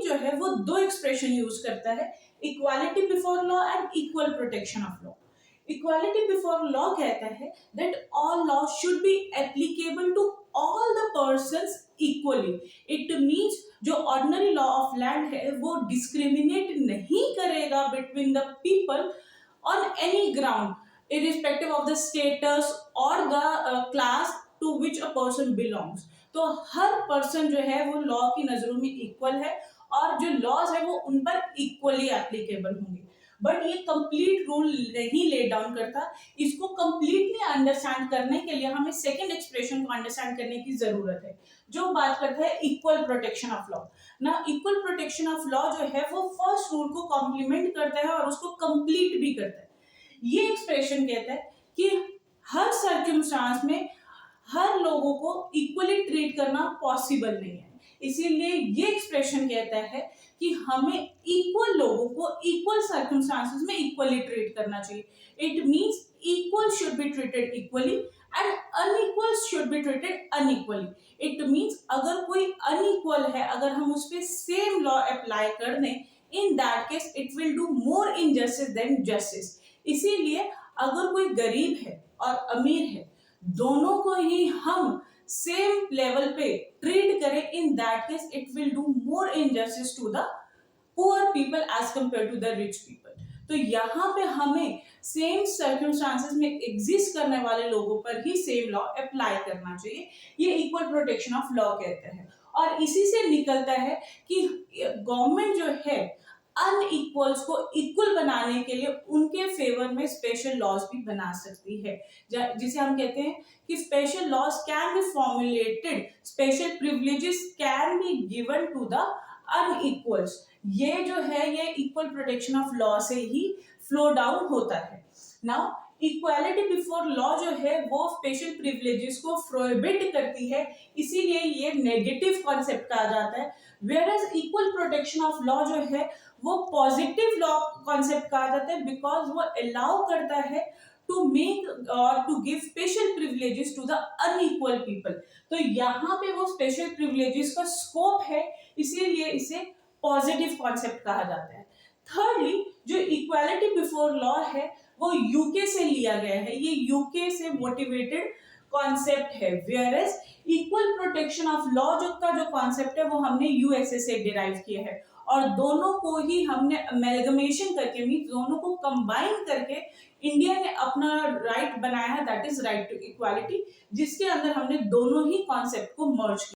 जो है वो दो एक्सप्रेशन यूज करता है, equality before law and equal protection of law. Equality before law कहता है that all law should be applicable to all the persons equally. It means जो ऑर्डिनरी लॉ ऑफ लैंड है वो डिस्क्रिमिनेट नहीं करेगा between the people on any ground, irrespective of the status or the class to which a person belongs। तो हर person जो है वो law की नजरों में इक्वल है और जो लॉज है वो उन पर इक्वली एप्लीकेबल होंगे। बट ये कंप्लीट रूल नहीं ले डाउन करता, इसको कंप्लीटली अंडरस्टैंड करने के लिए हमें सेकंड एक्सप्रेशन को अंडरस्टैंड करने की जरूरत है, जो बात करता है इक्वल प्रोटेक्शन ऑफ लॉ। ना इक्वल प्रोटेक्शन ऑफ लॉ जो है वो फर्स्ट रूल को कॉम्प्लीमेंट करता है और उसको कंप्लीट भी करता है। ये एक्सप्रेशन कहता है कि हर सर्कमस्टांस में हर लोगों को इक्वली ट्रीट करना पॉसिबल नहीं है, इसीलिए ये एक्सप्रेशन कहता है कि हमें इक्वल लोगों को इक्वल सर्कमस्टांसेस में इक्वली ट्रीट करना चाहिए। It means equal should be treated equally and unequal should be treated unequally. It means अगर कोई अनइक्वल है, अगर हम उस पर सेम लॉ अप्लाई कर दें, in that case it will do more injustice than justice. इसीलिए अगर कोई गरीब है और अमीर है, दोनों को ही हम सेम लेवल पे ट्रीट करें, in that case it will do more injustice to the poor people as compare to the rich people. तो यहाँ पे हमें सेम सर्कमस्टांसेस में एग्जिस्ट करने वाले लोगों पर ही सेम लॉ अप्लाई करना चाहिए। ये इक्वल प्रोटेक्शन ऑफ लॉ कहते हैं और इसी से निकलता है कि गवर्नमेंट जो है अनइक्वल्स को इक्वल बनाने के लिए उनके फेवर में स्पेशल लॉज भी बना सकती है, जिसे हम कहते हैं कि special laws can be formulated, special privileges can be given to the unequals. ये जो है ये इक्वल प्रोटेक्शन ऑफ लॉ से ही फ्लो डाउन होता है। नाउ इक्वालिटी बिफोर लॉ जो है वो स्पेशल प्रिविलेजेस को प्रोहिबिट करती है, इसीलिए ये नेगेटिव कॉन्सेप्ट कहा जाता है। Whereas equal protection of law जो है वो पॉजिटिव लॉ कॉन्सेप्ट कहा जाता है, बिकॉज वो अलाउ करता है टू मेक और to give special privileges to the unequal people. तो यहाँ पे वो स्पेशल प्रिविलेजेस का स्कोप है, इसीलिए इसे पॉजिटिव कॉन्सेप्ट कहा जाता है। थर्डली, जो इक्वालिटी बिफोर लॉ है वो यूके से लिया गया है, ये यूके से मोटिवेटेड कॉन्सेप्ट है। Whereas equal protection of law जो कॉन्सेप्ट है वो हमने यूएसए से डिराइव किया है और दोनों को ही हमने अमेलगमेशन करके मीन दोनों को कंबाइन करके इंडिया ने अपना राइट बनाया है, that is right to equality, जिसके अंदर हमने दोनों ही कॉन्सेप्ट को मर्ज किया।